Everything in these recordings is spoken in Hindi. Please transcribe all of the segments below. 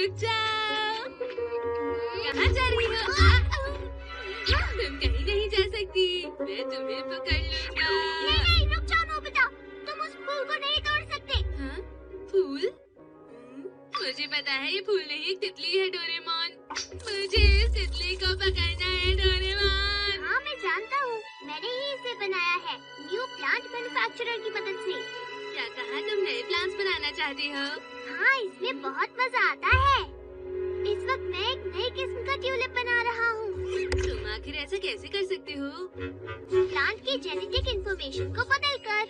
रुक जाओ। कहाँ जा रही हो? तुम कहीं नहीं जा सकती, मैं तुम्हें पकड़ लूंगा। नहीं, रुक जाओ नोबिता, तुम उस फूल को नहीं तोड़ सकते। हाँ? फूल? मुझे पता है ये फूल नहीं एक तितली है डोरेमोन। मुझे इस तितली को पकड़ना है डोरेमोन। हाँ मैं जानता हूँ, मैंने ही इसे बनाया है न्यू प्लांट मैन्युफैक्चरर की मदद से। क्या कहा, तुम नए प्लांट्स बनाना चाहती हो? हाँ, इसमें बहुत मजा आता है। इस वक्त मैं एक नई किस्म का ट्यूलिप बना रहा हूँ। तुम आखिर ऐसा कैसे कर सकती हो? प्लांट की जेनेटिक इंफॉर्मेशन को बदलकर।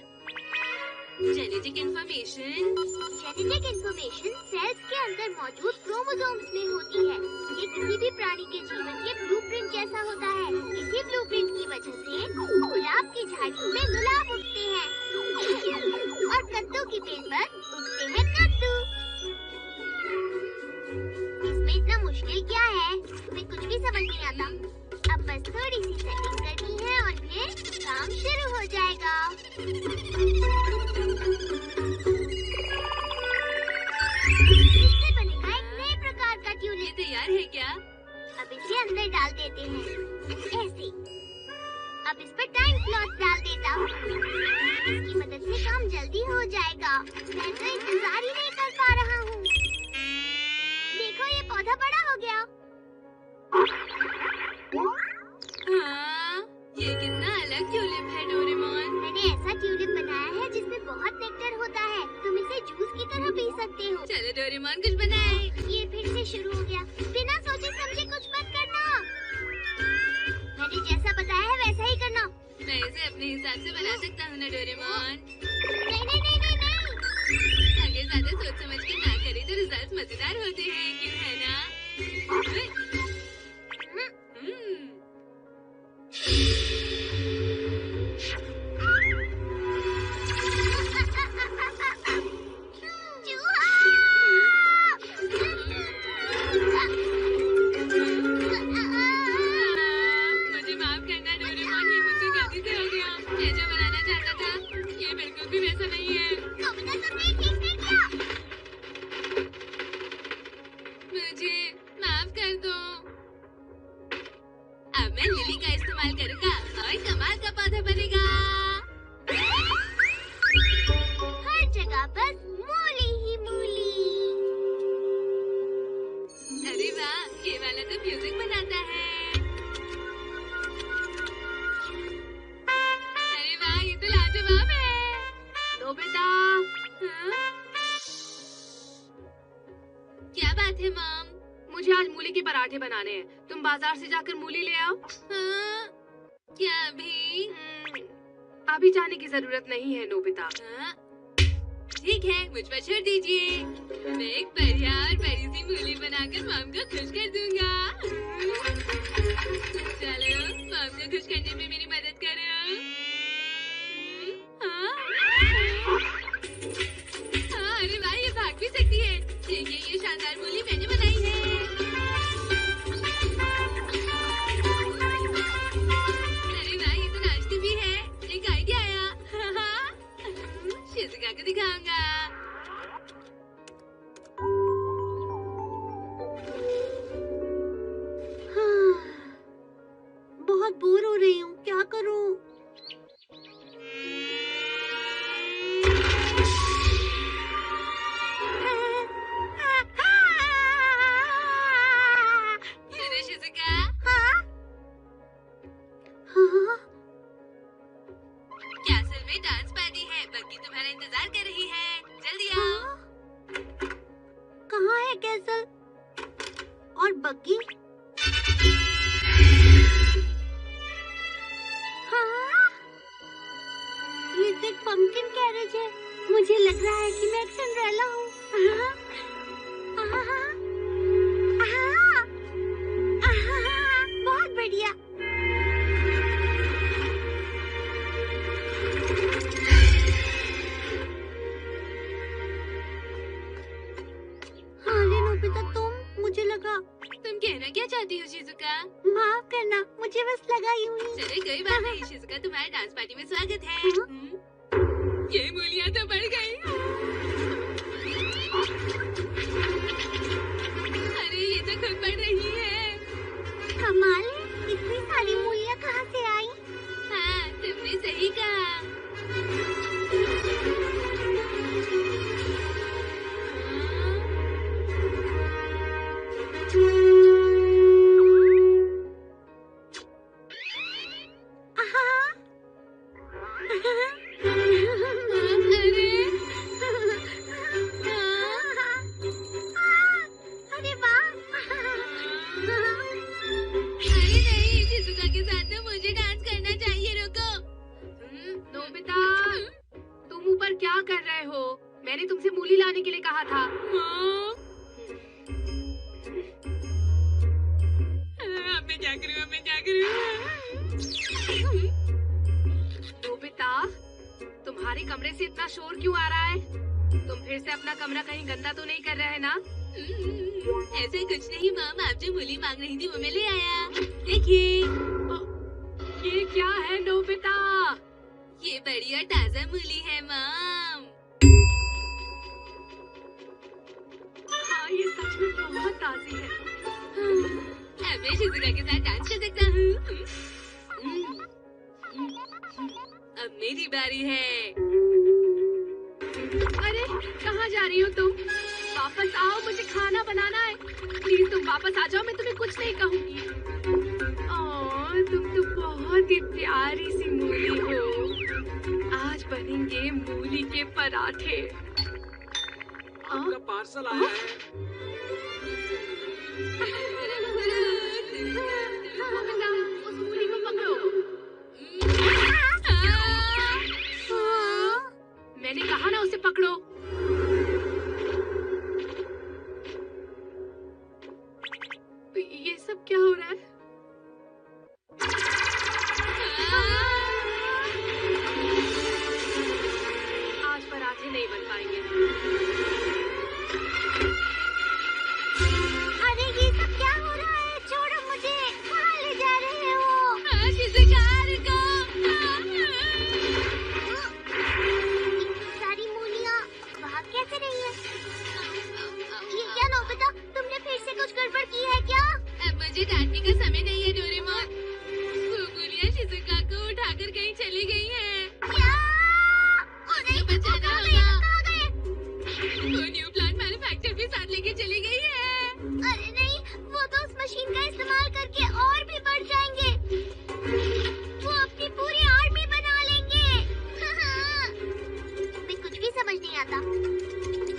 Genetic information? Genetic information cells के अंदर मौजूद क्रोमोसोम्स में होती है। ये किसी भी प्राणी के जीवन के ब्लूप्रिंट जैसा होता है। इसी ब्लूप्रिंट की वजह से गुलाब की झाड़ियों में गुलाब उगते हैं और कद्दू की बेल पर उगते हैं कद्दू। इसमें इतना मुश्किल क्या है? तुम्हें कुछ भी समझ नहीं आता। अब बस थोड़ी सी सेटिंग करनी है और फिर काम शुरू हो जाएगा। इससे बनेगा एक नए प्रकार का ट्यूलिप। तैयार है क्या? अब इसे अंदर डाल देते हैं, ऐसे। अब इस पर टाइम क्लॉथ डाल देता हूँ। इसकी मदद से काम जल्दी हो जाएगा। मैं तो इंतजार ही नहीं कर पा रहा हूँ। देखो ये पौधा बड़ा हो गया। हाँ, ये कितना अलग ट्यूलिप है डोरेमोन। मैंने ऐसा ट्यूलिप बनाया है जिसमें बहुत नेक्टर होता है। तुम इसे जूस की तरह पी सकते हो। चलो डोरेमोन कुछ बनाए। ये फिर से शुरू हो गया। बिना सोचे समझे कुछ मत करना। मैंने जैसा बताया है वैसा ही करना। मैं इसे अपने हिसाब से बना सकता हूँ ना डोरेमोन? नहीं नहीं नहीं नहीं नहीं। अगर ज्यादा सोच समझ के ना करे तो रिजल्ट मजेदार होते हैं, क्यों है ना? मुझे माफ करना डोरेमोन, ये मुझसे गलती से हो गया। मैं जो बनाना चाहता था ये बिल्कुल भी वैसा नहीं है। नोबिता तुमने ठीक नहीं किया। मुझे माफ कर दो। अब मैं लिली का इस्तेमाल करूंगा और कमाल का पौधा बनेगा। हर जगह बस मूली ही मूली। अरे वाह, ये वाला तो म्यूजिक बनाता है। अरे वाह, ये तो लाजवाब है। नोबिता, हाँ? क्या बात है मॉम? मुझे आज मूली के पराठे बनाने हैं। तुम बाजार से जाकर मूली ले आओ। हाँ? क्या अभी? अभी जाने की जरूरत नहीं है नोबिता। हाँ? ठीक है, मुझ पर छोड़ दीजिए। मैं एक बढ़िया और बड़ी सी मूली बनाकर मॉम को खुश कर दूंगा। चलो, मॉम को खुश करने में मेरी मदद करो। हाँ? हाँ, अरे वाह, ये भाग भी सकती है। देखिए, ये शानदार मूली मैंने बनाई है। अरे वाह, ये तो नाचती भी है। एक आइडिया आया। शिजुका को दिखाऊंगा। बहुत बोर हो रही हूँ, क्या करूँ? सुनो शिजुका, कैसल में डांस पार्टी है। बग्गी तुम्हारा इंतजार कर रही है, जल्दी आओ। कहाँ है कैसल और बग्गी? हाँ, ये तो एक पंपकिन कैरेज है। मुझे लग रहा है कि मैं एक सिंड्रेला हूँ। बहुत बढ़िया। हाँ रे नोबिता, मुझे लगा। तुम कहना क्या चाहती हो शिजुका? माफ करना, मुझे बस लगा यूं ही। चले, कोई बात नहीं शिजुका, तुम्हारे डांस पार्टी में स्वागत है। ये मूलियाँ तो बढ़ गई। मैंने तुमसे मूली लाने के लिए कहा था। अब मैं क्या करूं? नोबिता, तुम्हारे कमरे से इतना शोर क्यों आ रहा है? तुम फिर से अपना कमरा कहीं गंदा तो नहीं कर रहे ना? ऐसे कुछ नहीं मॉम, आप जो मूली मांग रही थी वो मैं ले आया। देखिए, ये क्या है नोबिता? ये बढ़िया ताजा मूली है मॉम। हाँ, ये सच में बहुत ताजी है। अब मैं शिजुका के साथ डांस कर सकता हूँ। अब मेरी बारी है। अरे, कहाँ जा रही हो तुम? वापस आओ, मुझे खाना बनाना है। प्लीज तुम वापस आ जाओ, मैं तुम्हें कुछ नहीं कहूँगी। तुम तो बहुत ही प्यारी सी मूली हो। आज बनेंगे मूली के पराठे। आपका पार्सल आया है। नोबिता, उस मूली को पकड़ो। मैंने कहा ना उसे पकड़ो। ये सब क्या हो रहा है? आज पराठे नहीं बन पाएंगे। अरे ये सब क्या हो रहा है? छोड़ो मुझे, कहाँ ले जा रहे हो? शिजुका रुको। सारी मूलियाँ वहाँ कैसे रही है? ये क्या नोबिता, तुमने फिर से कुछ गड़बड़ की है क्या? अब मुझे डांटने का समय नहीं है डोरेमोन। वो मूलियाँ शिजुका को उठाकर कहीं चली गई हैं। क्या? मुझे बचाना होगा। वो न्यू प्लांट मैन्युफैक्चर भी साथ लेके चली गई है। अरे नहीं, वो तो उस मशीन का इस्तेमाल करके और भी बढ़ जाएंगे। वो अपनी पूरी आर्मी बना लेंगे। मैं कुछ भी समझ नहीं आता।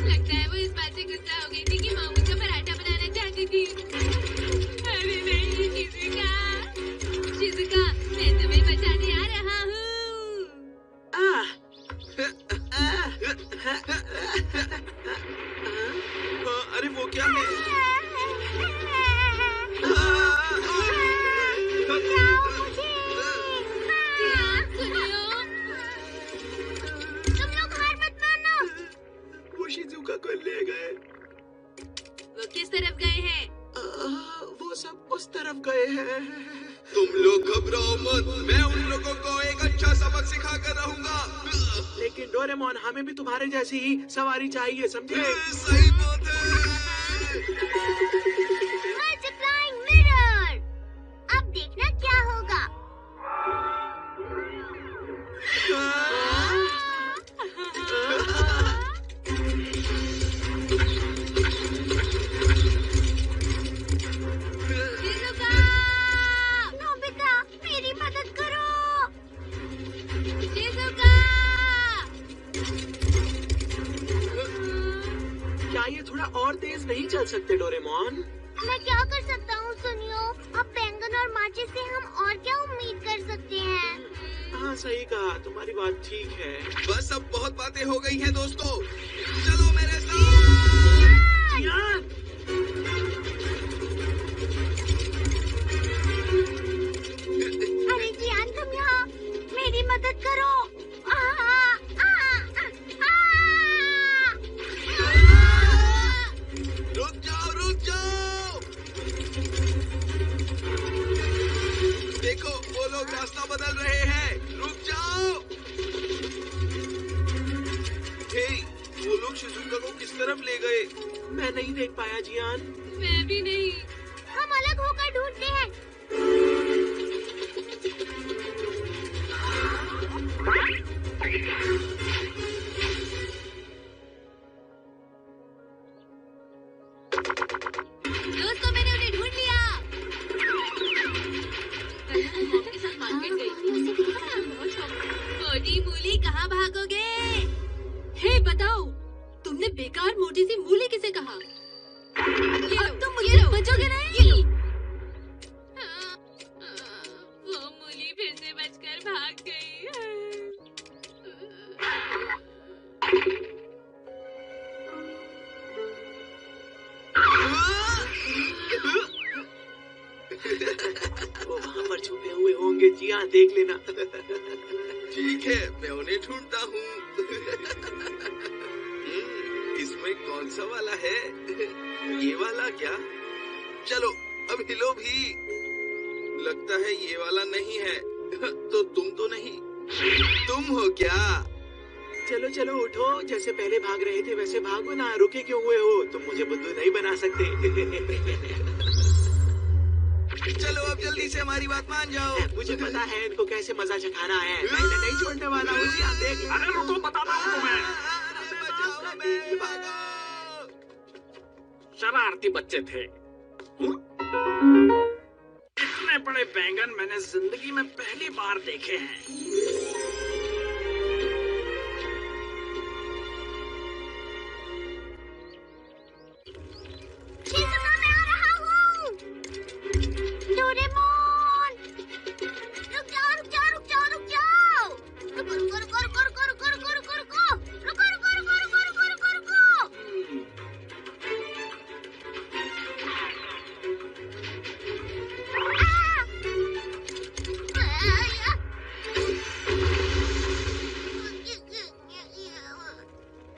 लगता है वो इस बात से गुस्सा हो गई थी कि मामू का पराठा बनाना चाहती थी। अरे नहीं शिजुका, मैं तुम्हें बचाने आ रहा हूँ। अरे वो क्या है? बचाओ मुझे। सुनियो, तुम लोग हार मत मानो। वो शिजुका को ले गए। वो किस तरफ गए हैं? वो सब उस तरफ गए हैं। तुम लोग घबराओ मत, मैं उन लोगों को एक अच्छा सबक सिखा कर रहूंगा। लेकिन डोरेमोन, हमें भी तुम्हारे जैसी ही सवारी चाहिए, समझे? सही बात है। मल्टीप्लाइंग मिरर, अब देखना क्या होगा। शिजुका! नोबिता, मेरी मदद करो। शिजुका! क्या ये थोड़ा और तेज नहीं चल सकते डोरेमोन? मैं क्या कर सकता हूँ सुनियो? अब बैंगन और माचिस से हम और क्या उम्मीद कर सकते हैं? हाँ, सही कहा, तुम्हारी बात ठीक है। बस अब बहुत बातें हो गई हैं दोस्तों, चलो मेरे साथ। जियान! अरे जियान, तुम यहाँ मेरी मदद करो। आ, आ, आ, आ, आ। रुक जाओ। देखो, वो लोग रास्ता बदल रहे हैं। रुक जाओ। हे, वो लोग शिजुका को किस तरफ ले गए? मैं नहीं देख पाया जियान। मैं भी नहीं। हम अलग होकर ढूंढते हैं। दोस्तों, मैंने उन्हें ढूंढ लिया। मॉम के साथ मार्केट गई थी। मोटी मूली, कहाँ भागोगे? हे बताओ, तुमने बेकार मोटी सी मूली किसे कहा? अब तुम मुझसे बचोगे नहीं। वो मूली फिर से बचकर भाग गई। यहाँ देख लेना। ठीक है, मैं उन्हें ढूंढता हूँ। इसमें कौन सा वाला है? ये वाला क्या? चलो अब हिलो भी। लगता है ये वाला नहीं है। तो तुम तो नहीं, तुम हो क्या? चलो चलो उठो, जैसे पहले भाग रहे थे वैसे भागो ना, रुके क्यों हुए हो? तुम मुझे बुद्धू नहीं बना सकते। चलो अब जल्दी से हमारी बात मान जाओ। मुझे पता है इनको कैसे मजा चखाना है। मैं इन्हें नहीं छोड़ने वाला हूँ। यहाँ देख लो। अरे रुको, बताता हूँ तुम्हें। अरे बचाओ हमें, भागो। शरारती बच्चे थे। इतने बड़े बैंगन मैंने जिंदगी में पहली बार देखे हैं। शिज़ुका, मैं आ रहा हूँ। डोरेमोन, रुक जाओ, रुक जाओ, रुक जाओ, रुक जाओ। रुको, रुको, रुको, रुको, रुको, रुको, रुको, रुको, रुको, रुको, रुको, रुको, रुको, रुको, रुको, रुको।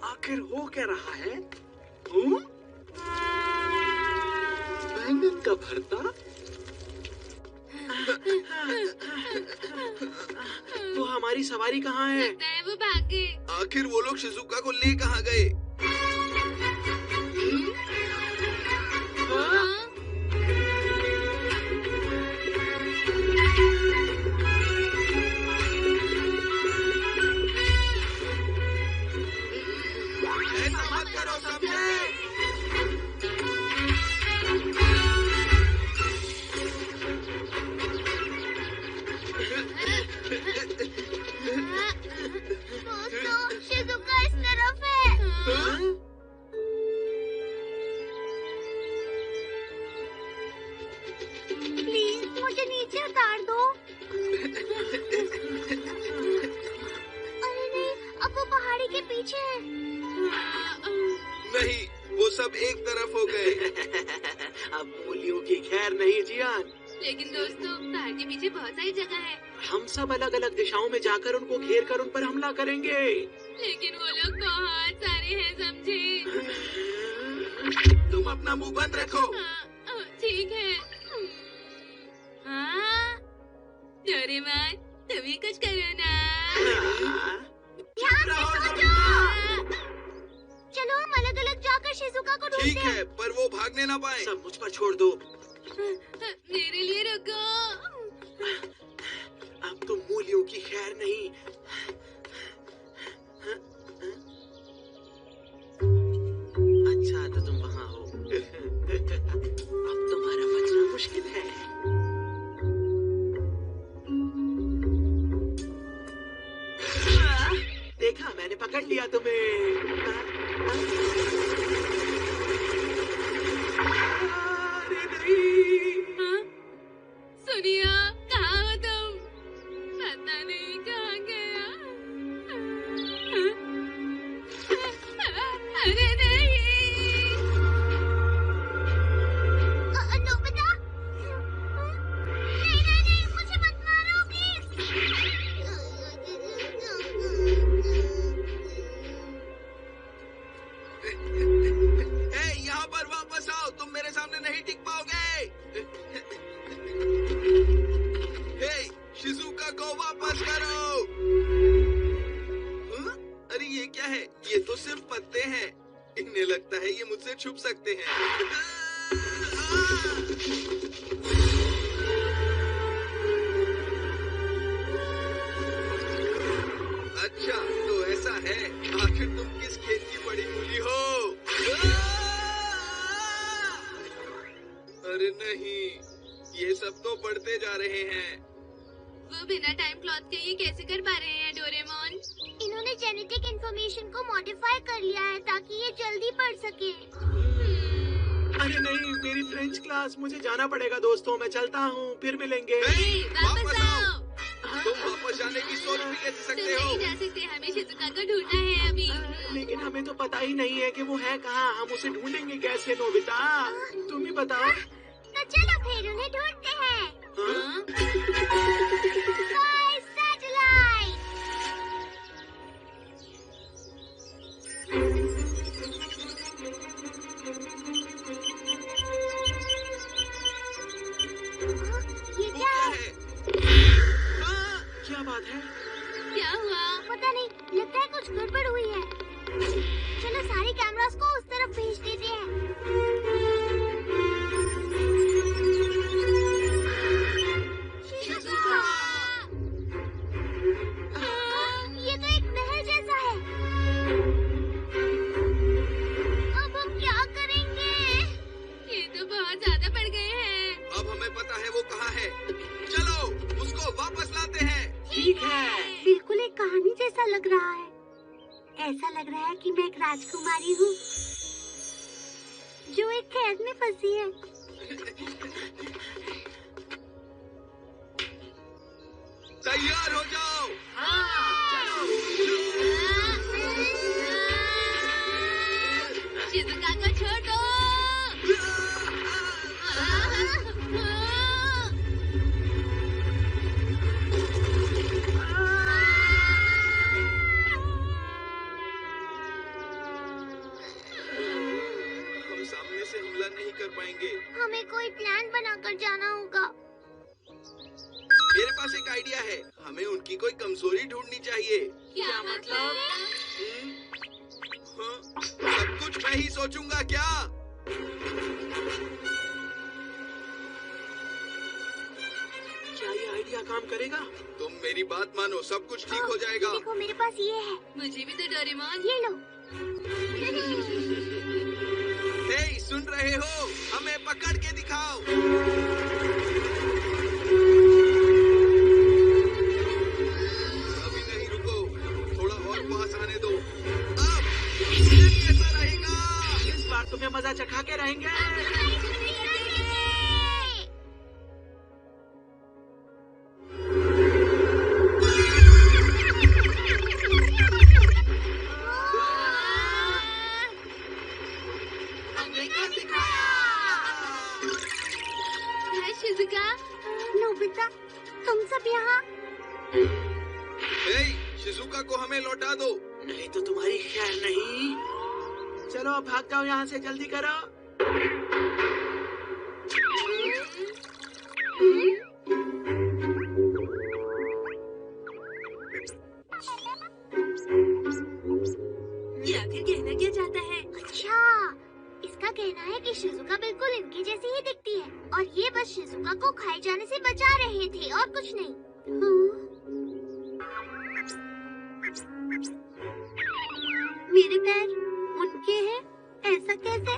आखिर हो क्या रहा है? बैंगन का भरता? तो हमारी सवारी कहाँ है? लगता है वो भाग गए। आखिर वो लोग शिजुका को ले कहाँ गए? हाँ? ऐसा मत करो, समझे? दोस्तों, शिज़ुका इस तरफ है। हाँ? प्लीज मुझे नीचे उतार दो। अरे नहीं, अब वो पहाड़ी के पीछे है। नहीं, वो सब एक तरफ हो गए। अब मूलियों की खैर नहीं जियान। लेकिन दोस्तों, पहाड़ के पीछे बहुत सारी जगह है। हम सब अलग अलग दिशाओं में जाकर उनको घेर कर उन पर हमला करेंगे। लेकिन वो लोग बहुत सारे हैं, समझे? तुम अपना मुंह बंद रखो। हाँ, ठीक है। हाँ, डोरेमोन, तुम ही कुछ करो ना। ध्यान से सोचो। चलो हम अलग अलग जाकर शिज़ुका को ढूंढते ठीक हैं। है, पर वो भागने ना पाए। सब मुझ पर छोड़ दो। मेरे लिए रुको। अब तो मूलियों की खैर नहीं। अच्छा तो तुम वहाँ हो। अब तुम्हारा बचना मुश्किल है। देखा, मैंने पकड़ लिया तुम्हें। अरे नहीं। हाँ? सोनिया, कहाँ हो तुम? पता नहीं कहाँ गया। अरे नहीं। नोबिता? नहीं नहीं नहीं, मुझे मत मारो प्लीज। ए, यहाँ पर वापस आओ, तुम मेरे सामने नहीं टिक पाओगे। हे, शिजुका को वापस करो। हाँ? अरे ये क्या है? ये तो सिर्फ पत्ते हैं। इन्हें लगता है ये मुझसे छुप सकते हैं। अच्छा, तो ऐसा है। आखिर तुम किस खेत की बड़ी मूली हो? अरे नहीं, ये सब तो बढ़ते जा रहे हैं। वो बिना टाइम क्लॉथ के ये कैसे कर पा रहे हैं, डोरेमोन? इन्होंने जेनेटिक इंफॉर्मेशन को मॉडिफाई कर लिया है ताकि ये जल्दी बढ़ सके। अरे नहीं, मेरी फ्रेंच क्लास, मुझे जाना पड़ेगा दोस्तों। मैं चलता हूँ, फिर मिलेंगे। नहीं, वापस आओ। तुम वापस जाने की सोच भी कैसे तुम सकते हो? नहीं जा सकते, हमें शिजुका को ढूंढना है अभी। लेकिन हमें तो पता ही नहीं है कि वो है कहाँ। हम उसे ढूंढेंगे कैसे नोबिता? तुम ही बताओ। तो चलो फिर उन्हें ढूंढते हैं। हाँ? है? क्या हुआ? पता नहीं, लगता है कुछ गड़बड़ हुई है। चलो सारे कैमरास को उस तरफ भेज देते हैं। शिजुका! ये तो एक नहर जैसा है। अब हम क्या करेंगे? ये तो बहुत ज्यादा बढ़ गए हैं। अब हमें पता है वो कहाँ है। चलो उसको वापस लाते हैं। ठीक है। बिल्कुल एक कहानी जैसा लग रहा है। ऐसा लग रहा है कि मैं एक राजकुमारी हूँ जो एक कैद में फंसी है। तैयार हो जाओ। शिजुका को छोड़ दो। हम सामने से हमला नहीं कर पाएंगे। हमें कोई प्लान बनाकर जाना होगा। मेरे पास एक आइडिया है। हमें उनकी कोई कमजोरी ढूंढनी चाहिए। क्या मतलब? हाँ, सब कुछ मैं ही सोचूंगा क्या? क्या ये आइडिया काम करेगा? तुम मेरी बात मानो, सब कुछ ठीक हो जाएगा। देखो मेरे पास ये है। मुझे भी तो डोरेमोन। ये लो। हे, सुन रहे हो? हमें पकड़ के दिखाओ। अभी नहीं, रुको, थोड़ा और पास आने दो। अब ये कैसा रहेगा? इस बार तुम्हें मजा चखा के रहेंगे। Hi Shizuka. नोबिता, तुम सब यहाँ? हे, शिजुका को हमें लौटा दो। नहीं तो तुम्हारी खैर नहीं। चलो अब भाग जाओ यहाँ से, जल्दी करो। ये आखिर कहना क्या चाहता है? अच्छा, इसका कहना है कि शिजुका बिल्कुल इनके जैसी ही दिखती है और ये बस शिजुका को खाए जाने से बचा रहे थे और कुछ नहीं। मेरे पैर उनके हैं, ऐसा कैसे?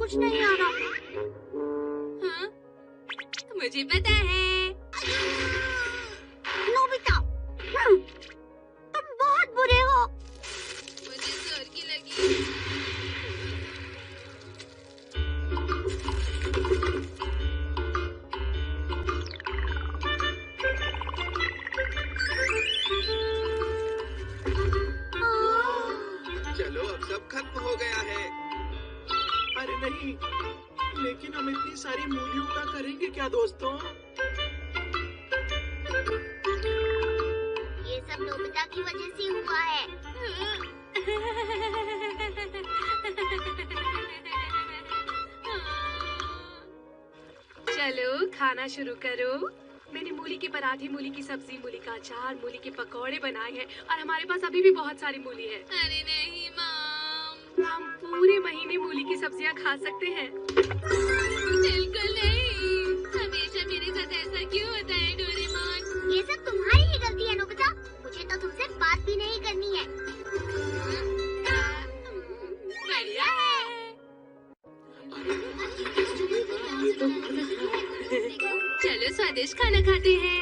कुछ नहीं आ रहा। हाँ? मुझे पता है। नोबिता, तुम बहुत बुरे हो। मुझे जोर की लगी। चलो अब सब खत्म हो गया है। अरे नहीं, लेकिन हम इतनी सारी मूलियों का करेंगे क्या दोस्तों? ये सब नोबिता की वजह से हुआ है। चलो खाना शुरू करो। मैंने मूली के पराठे, मूली की सब्जी, मूली का अचार, मूली के पकौड़े बनाए हैं और हमारे पास अभी भी बहुत सारी मूली है। अरे नहीं मॉम, हम पूरे महीने मूली की सब्जियां खा सकते हैं। बिल्कुल नहीं। हमेशा मेरे साथ ऐसा क्यों होता है डोरेमोन? ये सब तुम्हारी ही गलती है नोबिता। मुझे तो तुमसे बात भी नहीं करनी है। बढ़िया है। चलो स्वादिष्ट खाना खाते हैं।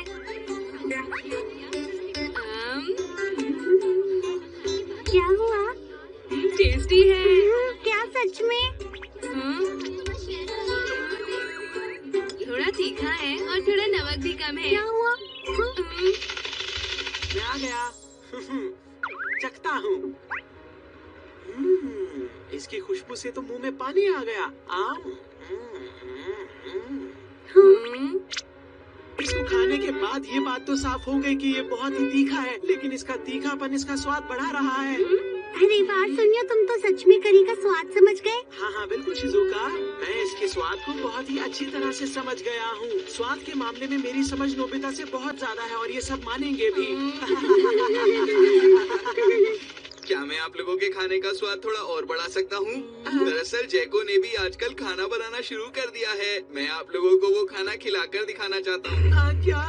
क्या हुआ? टेस्टी है। क्या सच में? थोड़ा तीखा है और थोड़ा नमक भी कम है। क्या हुआ? मैं आ गया। चखता हूँ। इसकी खुशबू से तो मुंह में पानी आ गया। इसको खाने के बाद ये बात तो साफ हो गई कि ये बहुत ही तीखा है, लेकिन इसका तीखापन इसका स्वाद बढ़ा रहा है। अरे वाह सुनियो, तुम तो सच में करी का स्वाद समझ गए। हाँ हाँ बिल्कुल शिजुका, मैं इसके स्वाद को बहुत ही अच्छी तरह से समझ गया हूँ। स्वाद के मामले में मेरी समझ नोबिता से बहुत ज्यादा है और ये सब मानेंगे भी। क्या मैं आप लोगों के खाने का स्वाद थोड़ा और बढ़ा सकता हूँ? दरअसल जैको ने भी आजकल खाना बनाना शुरू कर दिया है। मैं आप लोगों को वो खाना खिलाकर दिखाना चाहता हूँ। क्या?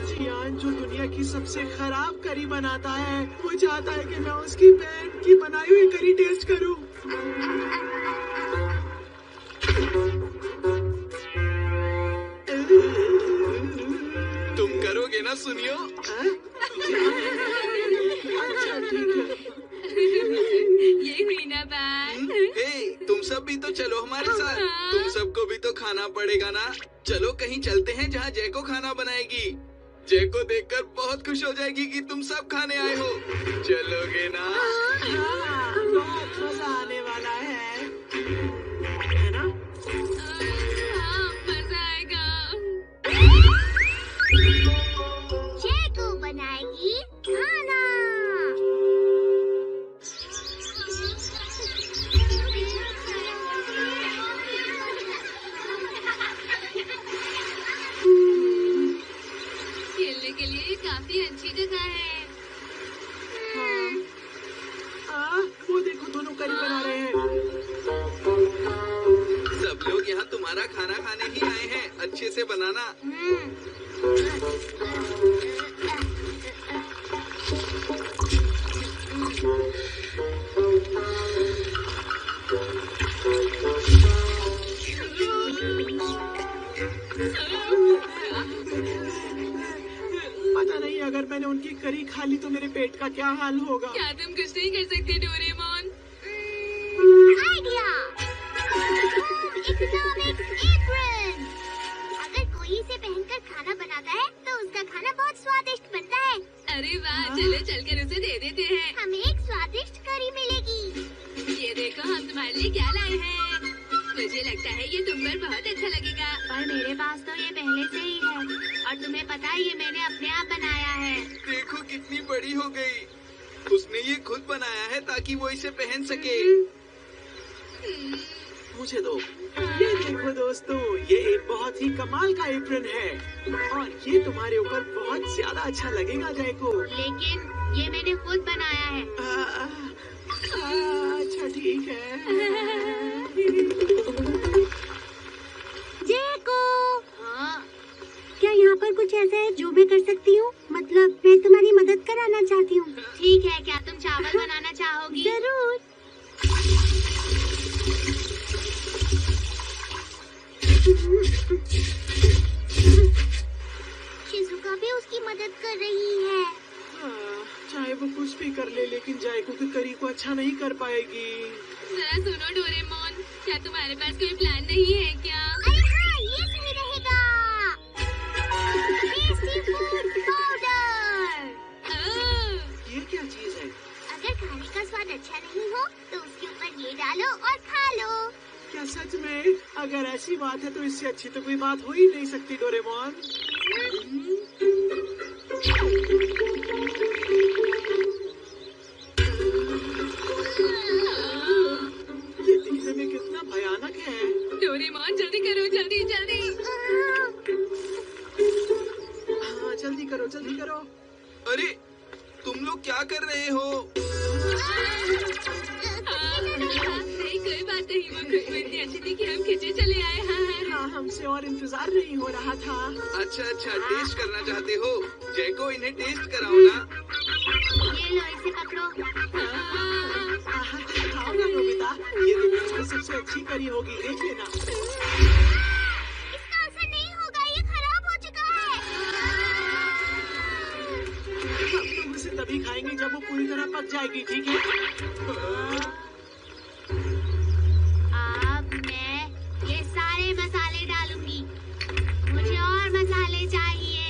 जियान जो दुनिया की सबसे खराब करी बनाता है, वो चाहता है कि मैं उसकी बहन की बनाई हुई करी टेस्ट करूँ। तुम करोगे ना सुनियो? अच्छा ठीक है। ये हुई ना बात। हे, तुम सब भी तो चलो हमारे साथ। तुम सबको भी तो खाना पड़ेगा ना। चलो कहीं चलते हैं जहाँ जैको खाना बनाएगी। जैको देखकर बहुत खुश हो जाएगी कि तुम सब खाने आए हो। चलोगे ना? बहुत मजा आने वाला है ना? हाँ, मजा आएगा। जैको बनाएगी खाना। खेलने के लिए काफी अच्छी जगह है। वो देखो दोनों करी बना रहे हैं। सब लोग यहाँ तुम्हारा खाना खाने ही आए हैं। अच्छे से बनाना। पता नहीं अगर मैंने उनकी करी खा ली तो मेरे पेट का क्या हाल होगा। क्या तुम कुछ नहीं कर सकते डोरेमोन? आइडिया। Economic apron. अगर कोई इसे पहनकर खाना बनाता है तो उसका खाना बहुत स्वादिष्ट बनता है। अरे वाह, चलो चलकर उसे दे देते हैं। हमें एक स्वादिष्ट करी मिलेगी। ये देखो हम तुम्हारे लिए क्या लाए हैं। मुझे लगता है ये तुम पर बहुत अच्छा लगेगा। पर मेरे पास तो ये पहले से ही है और तुम्हें पता है ये मैंने अपने आप बनाया है। देखो कितनी बड़ी हो गई। उसने ये खुद बनाया है ताकि वो इसे पहन सके। मुझे दो। ये देखो दोस्तों, ये एक बहुत ही कमाल का एप्रन है और ये तुम्हारे ऊपर बहुत ज्यादा अच्छा लगेगा जैको। लेकिन ये मैंने खुद बनाया है। अच्छा ठीक है। जैको। हाँ। क्या यहाँ पर कुछ ऐसा है जो मैं कर सकती हूँ? मतलब मैं तुम्हारी मदद कराना चाहती हूँ। ठीक है, क्या तुम चावल बनाना चाहोगी? जरूर। शिजुका भी उसकी मदद कर रही है। चाहे वो कुछ भी कर ले, लेकिन जायको की करी को अच्छा नहीं कर पाएगी। जरा सुनो डोरेमोन, क्या तुम्हारे पास कोई प्लान नहीं है क्या? अरे हाँ, ये सही रहेगा। Tasty food powder. ये क्या चीज है? अगर खाने का स्वाद अच्छा नहीं हो तो उसके ऊपर ये डालो और खा लो। क्या सच में? अगर ऐसी बात है तो इससे अच्छी तो कोई बात हो ही नहीं सकती डोरेमोन। ये दिखने में कितना भयानक है। डोरेमोन जल्दी करो, जल्दी जल्दी। हाँ जल्दी करो, जल्दी करो। अरे तुम लोग क्या कर रहे हो? नहीं कोई बात नहीं, वो खुशबू इतनी अच्छी थी कि हम खींचे चले आए। हाँ हमसे और इंतजार नहीं हो रहा था। अच्छा टेस्ट करना चाहते हो? जैको इन्हें टेस्ट कराओ ना। ये लो, इसे पकड़ो। खाओ ना नोबिता, ये दुनिया की सबसे अच्छी करी होगी, देख लेना। इसका असर नहीं होगा, ये खराब हो चुका है। हम लोग उसे तभी खाएंगे जब वो पूरी तरह पक जाएगी, ठीक है? अब मैं ये सारे मसाले डालूंगी। मुझे और मसाले चाहिए।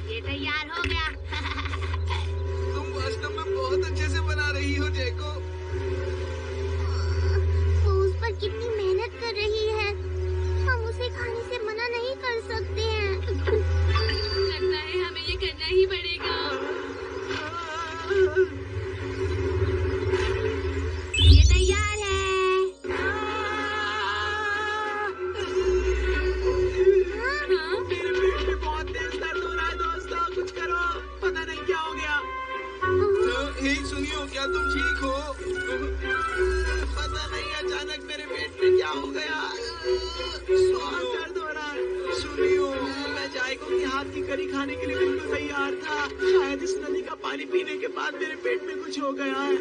ये तैयार हो गया। तुम वास्तव में बहुत अच्छे से बना रही हो जैको। वो उस पर कितनी मेहनत कर रही है, हम उसे खाने से मना नहीं कर सकते हैं। लगता है हमें ये करना ही पड़ेगा। ये तैयार है। मेरे पेट में बहुत तेज दर्द हो रहा है दोस्तों, कुछ करो। पता नहीं क्या हो गया। हे सुनियो, क्या तुम ठीक हो? पता नहीं अचानक मेरे पेट में क्या हो गया। बहुत दर्द हो रहा है। सुनियो, मैं जायको के हाथ की करी खाने के लिए बिल्कुल तैयार था। शायद इस नदी का पानी पीने के बाद मेरे पेट में कुछ हो गया है।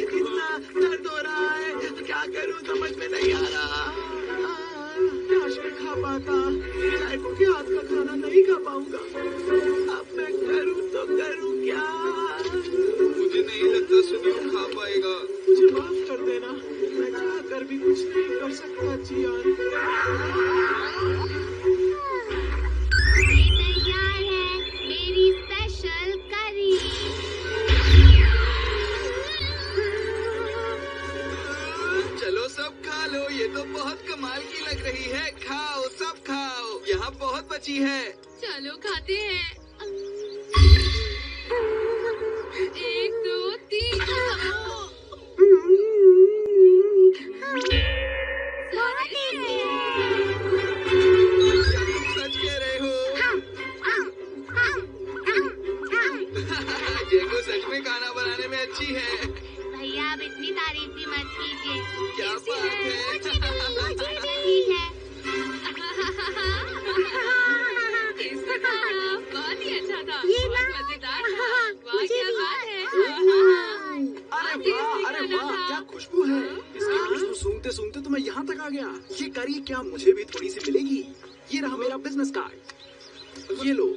इतना दर्द हो रहा है, क्या करूं समझ में नहीं आ रहा। काश मैं खा पाता। जायको के हाथ का खाना नहीं खा पाऊंगा। अब मैं करूं तो करूं क्या? मुझे नहीं लगता सुनियो खा पाएगा। मुझे माफ कर देना, मैं चाह कर भी कुछ नहीं कर सकता जियान। ये तैयार है, मेरी स्पेशल करी। चलो सब खा लो, ये तो बहुत कमाल की लग रही है। खाओ, सब खाओ, यहाँ बहुत बची है। चलो खाते हैं। 1 2 3। बहुत टेस्टी क्या तुम सच कह रहे हो? जैको सच में खाना बनाने में अच्छी है। भैया अब इतनी तारीफ भी मत कीजिए। क्या बात है? ठीक है। टेस्टी था, बहुत ही अच्छा था, ये बहुत ना। मजेदार था। वाह क्या बात है। अरे वाह क्या खुशबू है। इसकी खुशबू सूंघते सूंघते तो मैं यहाँ तक आ गया। ये करी क्या मुझे भी थोड़ी सी मिलेगी? ये रहा मेरा बिजनेस कार्ड, ये लो।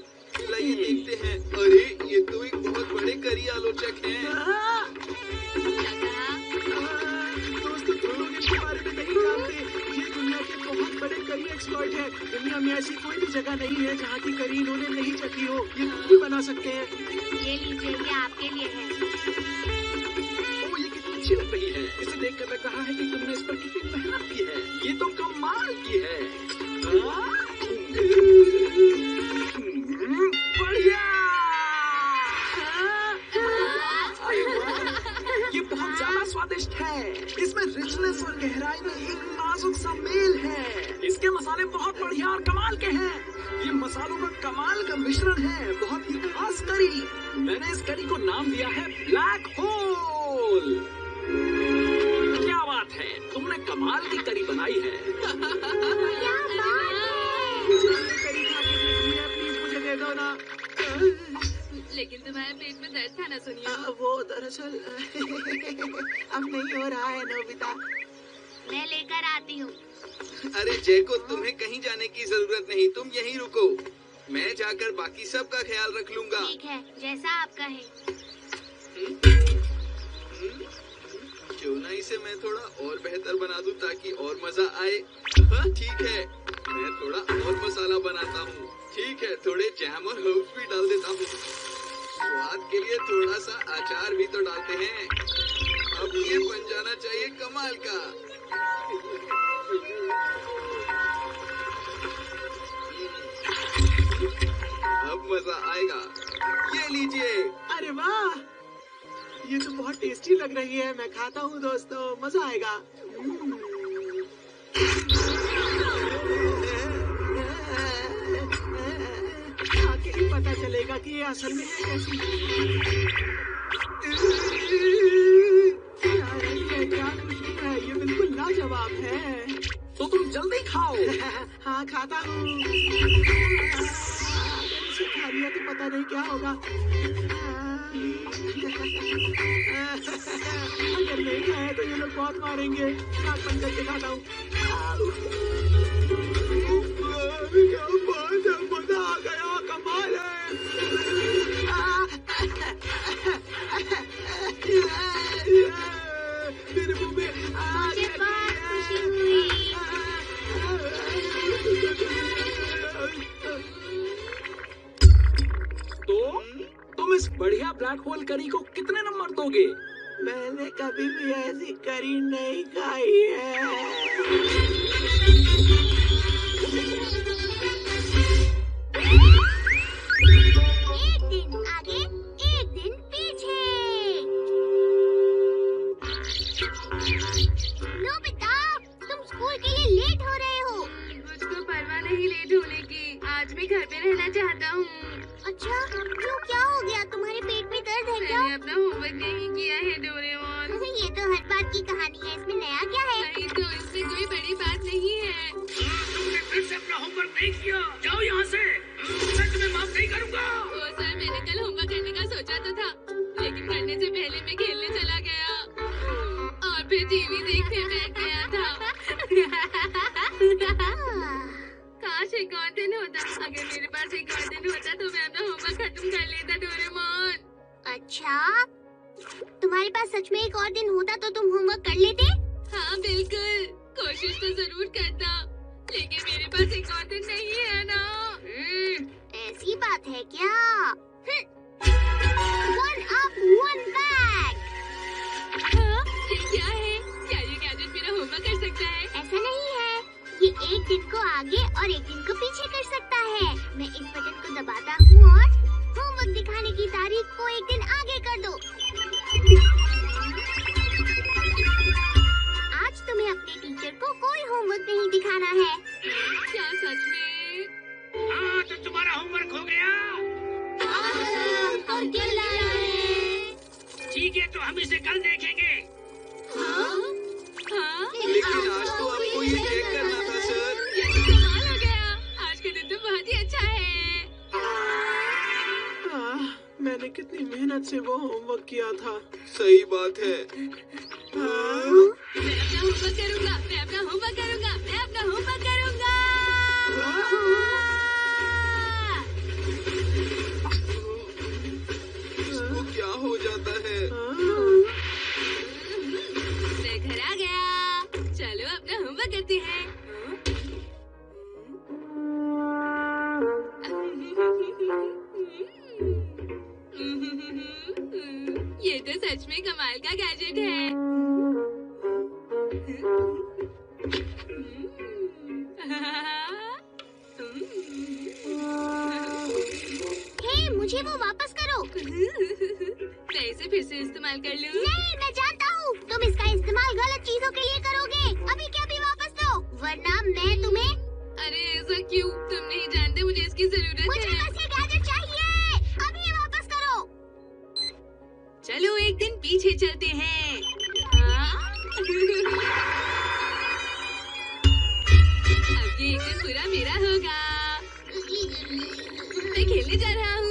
लाइए देखते हैं। अरे ये तो एक बहुत बड़े करी आलोचक हैं। दोस्तों तुम लोग इसके बारे में नहीं जानते। ये दुनिया के बहुत बड़े करी एक्सपर्ट है। दुनिया में ऐसी कोई भी जगह नहीं है जहाँ की करी इन्होंने नहीं चखी हो। ये तुम भी बना सकते हैं। ये लीजिए, ये आपके लिए है। ओ ये कितनी अच्छी लग रही है। इसे देखकर मैं कहा है कि तुमने इस पर कितनी मेहनत की है। ये तो कमाल की है। बढ़िया। ये बहुत ज्यादा स्वादिष्ट है। इसमें रिचनेस और गहराई में एक नाजुक सा मेल है। इसके मसाले बहुत बढ़िया और कमाल के हैं। ये मसालों का कमाल का मिश्रण है, बहुत ही खास करी। मैंने इस करी को नाम दिया है ब्लैक होल। क्या बात है, तुमने कमाल की करी बनाई है। क्या बात है। मुझे ये करी खा के देखनी है, प्लीज मुझे दे दो ना। लेकिन तुम्हारे पेट में दर्द था ना सुनिए। वो दरअसल अब नहीं हो रहा है नोबिता। मैं लेकर आती हूँ। अरे जैको, तुम्हें कहीं जाने की जरूरत नहीं, तुम यहीं रुको। मैं जाकर बाकी सब का ख्याल रख लूंगा। ठीक है, जैसा आप कहें। क्यों ना इसे मैं थोड़ा और बेहतर बना दूं ताकि और मजा आए। हाँ ठीक है, मैं थोड़ा और मसाला बनाता हूँ। ठीक है, थोड़े जैम और हर्ब्स भी डाल देता हूँ। स्वाद के लिए थोड़ा सा अचार भी तो डालते हैं। अब ये बन जाना चाहिए कमाल का। अब मजा आएगा। ये लीजिए। अरे वाह, ये तो बहुत टेस्टी लग रही है। मैं खाता हूँ दोस्तों, मजा आएगा। आके ही पता चलेगा कि ये असल में है कैसी। क्या खुशबू है, ये बिल्कुल लाजवाब है। तो तुम जल्दी खाओ। हाँ खाता हूँ। इसे खा लिया तो पता नहीं क्या होगा। अगर नहीं खाया तो ये लोग बहुत मारेंगे। नाक बंद करके खाता हूँ। क्या बात है, मजा आ गया, कमाल है। मेरे मुंह में मुझे बहुत खुशी हुई। तो तुम इस बढ़िया ब्लैक होल करी को कितने नंबर दोगे? मैंने कभी भी ऐसी करी नहीं खाई है। एक दिन आगे, एक दिन पीछे। नोबिता, तुम स्कूल के लिए लेट हो रहे हो। मुझको परवाह नहीं लेट होने की। आज मैं घर पे रहना चाहता हूँ। अच्छा, क्यों, क्या हो गया? तुम्हारे पेट में दर्द है क्या? मैंने अपना होमवर्क नहीं किया है डोरेमोन। ये तो हर बात की कहानी है, इसमें नया क्या है? नहीं तो इसमें कोई बड़ी बात नहीं है। तुमने फिर से अपना होमवर्क नहीं किया, जाओ यहाँ से। मैं तुम्हें माफ नहीं करूँगा। ओ सर, मैंने कल होमवर्क करने का सोचा तो था, लेकिन करने से पहले मैं खेलने चला गया और फिर टीवी देखने बैठ गया था। काश एक और दिन होता। अगर मेरे पास एक और दिन होता तो मैं अपना होमवर्क खत्म कर लेता डोरेमोन। अच्छा, तुम्हारे पास सच में एक और दिन होता तो तुम होमवर्क कर लेते? हाँ बिल्कुल, कोशिश तो जरूर करता, लेकिन मेरे पास एक और दिन नहीं है ना। ऐसी बात है क्या? One up, one back। हाँ, ये क्या है? क्या ये गैजेट मेरा होमवर्क कर सकता है? ऐसा नहीं है, ये एक दिन को आगे और एक दिन को पीछे कर सकता है। मैं इस बटन को दबाता हूँ और होमवर्क दिखाने की तारीख को एक दिन आगे कर दो। आज तुम्हें अपने टीचर को कोई होमवर्क नहीं दिखाना है। क्या सच में? हाँ, तो तुम्हारा होमवर्क हो गया। और क्या लाया है? ठीक है, तो हम इसे कल देखेंगे। हाँ? लेकिन आज तो आपको ये चेक करना था सर। ये तो कमाल हो गया। आज का दिन तो बहुत ही अच्छा है। मैंने कितनी मेहनत से वो होमवर्क किया था। सही बात है। मैं अपना होमवर्क करूँगा, मैं अपना होमवर्क करूँगा, मैं अपना होमवर्क करूँगा। इसको क्या हो जाता है? मैं घर आ गया। चलो अपना होमवर्क करते हैं। ये तो सच में कमाल का गैजेट है। हे, मुझे वो वापस करो। मैं इसे फिर से इस्तेमाल कर लूं? नहीं, मैं जानता हूँ तुम इसका इस्तेमाल गलत चीजों के लिए करोगे। अभी के अभी वापस दो, वरना मैं तुम्हें। अरे ऐसा क्यों? तुम नहीं जानते मुझे इसकी जरूरत मुझे है। बस ये गैजेट चाहिए, अभी ये वापस करो। चलो एक दिन पीछे चलते हैं। हाँ? अब ये एक दिन पूरा मेरा होगा। मैं खेलने जा रहा हूँ।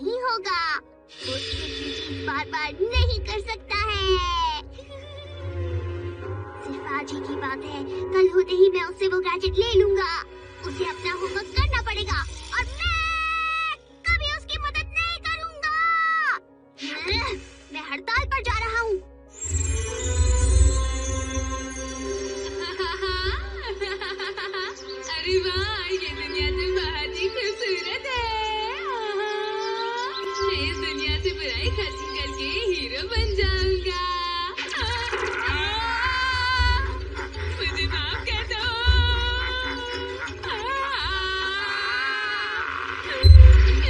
नहीं होगा। वो एक ही चीज बार बार नहीं कर सकता है। सिर्फ आज ही की बात है, कल होते ही मैं उससे वो गैजेट ले लूंगा। उसे अपना होमवर्क करना पड़ेगा और मैं कभी उसकी मदद नहीं करूंगा। मैं हड़ताल पर जा रहा हूँ। अरे वाह, ये दुनिया तो बहुत ही खूबसूरत है। मैं इस दुनिया से बुराई खत्म करके हीरो बन जाऊंगा। मुझे माफ कर दो।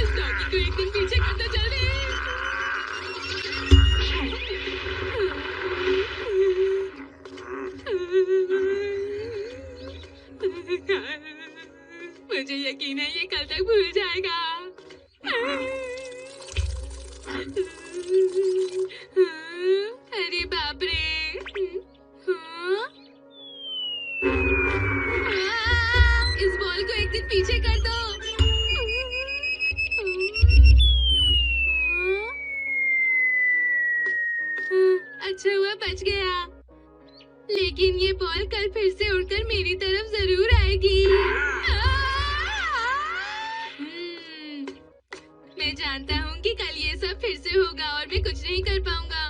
इस डॉगी को एक दिन पीछे कर दो जल्दी। मुझे यकीन है ये कल तक भूल जाएगा। अरे बाप रे। इस बॉल को एक दिन पीछे कर दो। अच्छा हुआ बच गया, लेकिन ये बॉल कल फिर से उड़कर मेरी तरफ जरूर आएगी। मैं जानता हूँ कि कल ये सब फिर से होगा और मैं कुछ नहीं कर पाऊंगा।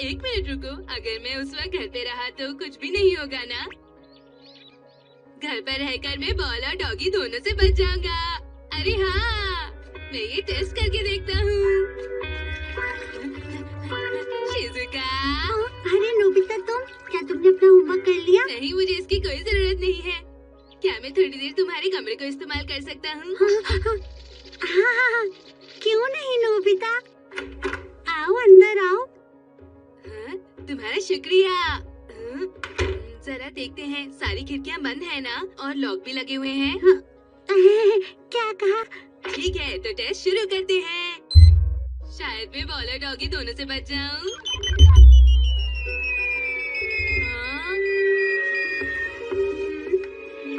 एक मिनट रुको, अगर मैं उस वक्त घर पे रहा तो कुछ भी नहीं होगा ना। घर पर रहकर मैं बॉल और डॉगी दोनों से बच जाऊंगा। अरे हाँ, मैं ये टेस्ट करके देखता हूँ। शिजुका। अरे नोबिता, क्या तुमने अपना होमवर्क कर लिया? नहीं, मुझे इसकी कोई जरूरत नहीं है। क्या मैं थोड़ी देर तुम्हारे कमरे को इस्तेमाल कर सकता हूँ? हाँ, क्यों नहीं नोबिता, आओ अंदर आओ। हाँ, तुम्हारा शुक्रिया। जरा देखते हैं, सारी खिड़कियाँ बंद है ना और लॉक भी लगे हुए हैं। क्या कहा? ठीक है, तो टेस्ट शुरू करते हैं। शायद मैं बॉल और डॉगी दोनों से बच जाऊं।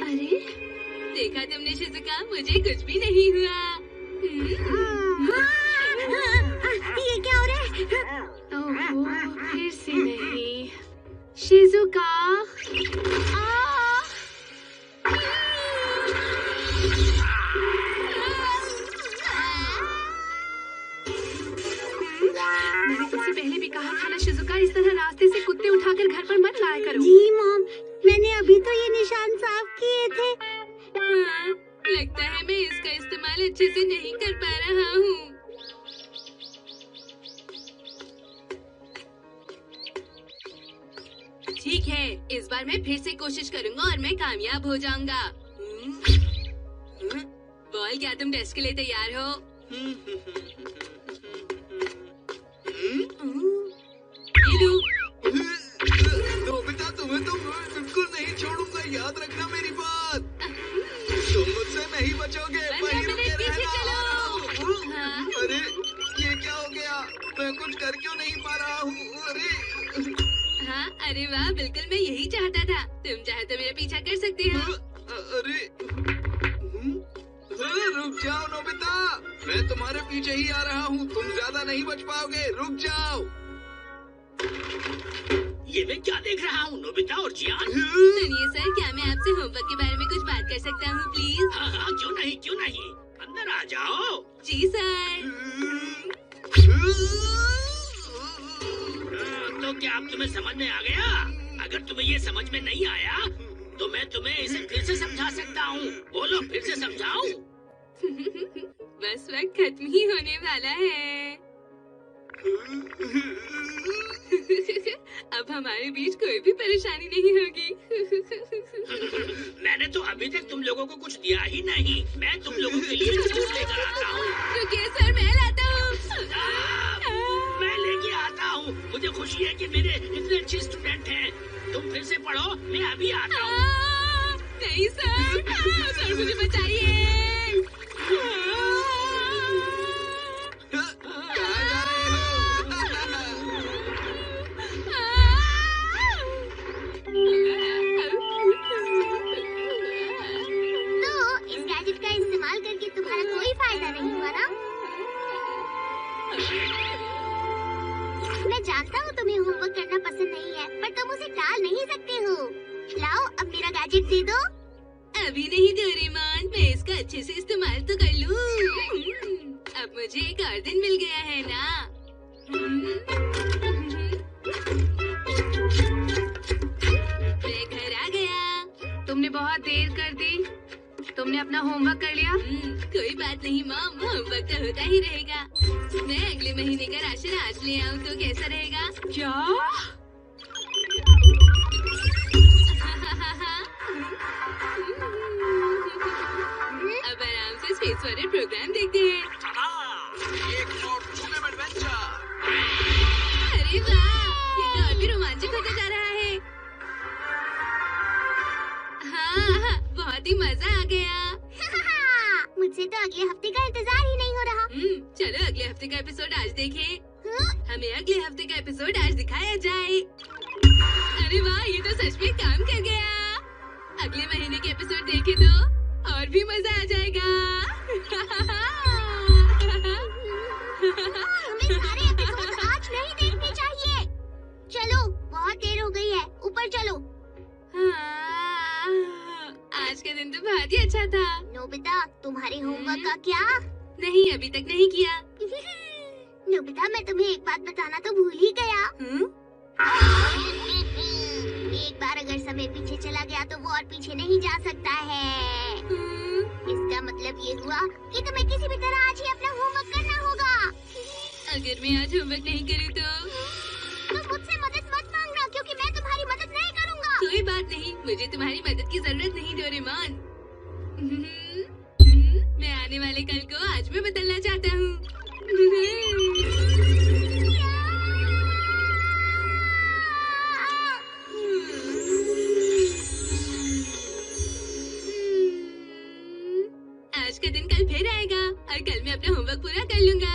अरे देखा तुमने शिजुका, मुझे कुछ भी नहीं हुआ। ये क्या हो रहा है? ओह, फिर से नहीं। शिजुका। मैंने तुमसे पहले भी कहा था ना शिजुका, इस तरह रास्ते से कुत्ते उठाकर घर पर मत लाया करो। जी मॉम, मैंने अभी तो ये निशान साफ किए थे। हाँ, लगता है मैं इसका इस्तेमाल अच्छे से नहीं कर पा रहा हूँ। ठीक है, इस बार मैं फिर से कोशिश करूँगा और मैं कामयाब हो जाऊंगा। बॉल, क्या तुम टेस्ट के लिए तैयार हो? ये लो। नोबिता, तुम्हें तो बिल्कुल नहीं छोड़ूंगा, याद रखना मेरी बात। तुम मुझसे नहीं बचोगे। वहीं रुके रहना। हाँ। अरे ये क्या हो गया? मैं कुछ कर क्यों नहीं पा रहा हूँ? अरे हाँ, अरे वाह, बिल्कुल मैं यही चाहता था। तुम चाहे तो मेरा पीछा कर सकते हो। अरे रुक जाओ नोबिता, मैं तुम्हारे पीछे ही आ रहा हूँ। तुम ज्यादा नहीं बच पाओगे, रुक जाओ। ये मैं क्या देख रहा हूँ नोबिता और जियान? सुनिए सर, क्या मैं आपसे होमवर्क के बारे में कुछ बात कर सकता हूँ प्लीज? हाँ हाँ, क्यों नहीं क्यों नहीं, अंदर आ जाओ। जी सर। तो क्या अब तुम्हें समझ में आ गया? अगर तुम्हें ये समझ में नहीं आया तो मैं तुम्हें इसे फिर से समझा सकता हूँ। बोलो, फिर से समझाऊं? बस वक्त खत्म ही होने वाला है। अब हमारे बीच कोई भी परेशानी नहीं होगी। मैंने तो अभी तक तुम लोगों को कुछ दिया ही नहीं। मैं तुम लोगों के लिए जूस लेकर आता हूँ। रुकिए सर, मैं लाता हूँ। मैं लेके आता हूँ। मुझे खुशी है कि मेरे इतने अच्छे स्टूडेंट हैं। तुम फिर से पढ़ो, मैं अभी आता हूँ। नहीं सर, सर मुझे बचाइए। तो इस गैजेट का इस्तेमाल करके तुम्हारा कोई फायदा नहीं हुआ ना? अभी नहीं डोरेमोन, मैं इसका अच्छे से इस्तेमाल तो कर लूं। अब मुझे एक और दिन मिल गया है ना। मैं घर आ गया। तुमने बहुत देर कर दी। तुमने अपना होमवर्क कर लिया? कोई बात नहीं मॉम, होमवर्क तो होता ही रहेगा। मैं अगले महीने का राशन आज ले आऊँ तो कैसा रहेगा? क्या? अब आराम से स्पेस वाले प्रोग्राम देखते हैं। एक और जुगनू एडवेंचर। अरे वाह, ये तो और भी रोमांचक होता जा रहा है। हाँ, बहुत ही मजा आ गया। मुझसे तो अगले हफ्ते का इंतजार ही नहीं हो रहा। चलो अगले हफ्ते का एपिसोड आज देखें। हमें अगले हफ्ते का एपिसोड आज दिखाया जाए। अरे वाह, ये तो सच में काम कर गया। अगले महीने के एपिसोड देखे तो और भी मजा आ जाएगा। हमें सारे एपिसोड आज नहीं देखने चाहिए। चलो, बहुत देर हो गई है, ऊपर चलो। आज का दिन तो बहुत ही अच्छा था। नोबिता, तुम्हारे होमवर्क का क्या? नहीं, अभी तक नहीं किया। नोबिता, मैं तुम्हें एक बात बताना तो भूल ही गया। एक बार अगर समय पीछे चला गया तो वो और पीछे नहीं जा सकता है। इसका मतलब ये हुआ कि तुम्हें किसी भी तरह आज ही अपना होमवर्क करना होगा। अगर मैं आज होमवर्क नहीं करूँ तो मुझसे मदद मत मांगना, क्योंकि मैं तुम्हारी मदद नहीं करूँगा। कोई बात नहीं, मुझे तुम्हारी मदद की जरूरत नहीं डोरेमोन। मैं आने वाले कल को आज में बदलना चाहता हूँ। आज का दिन कल फिर आएगा और कल मैं अपना होमवर्क पूरा कर लूँगा।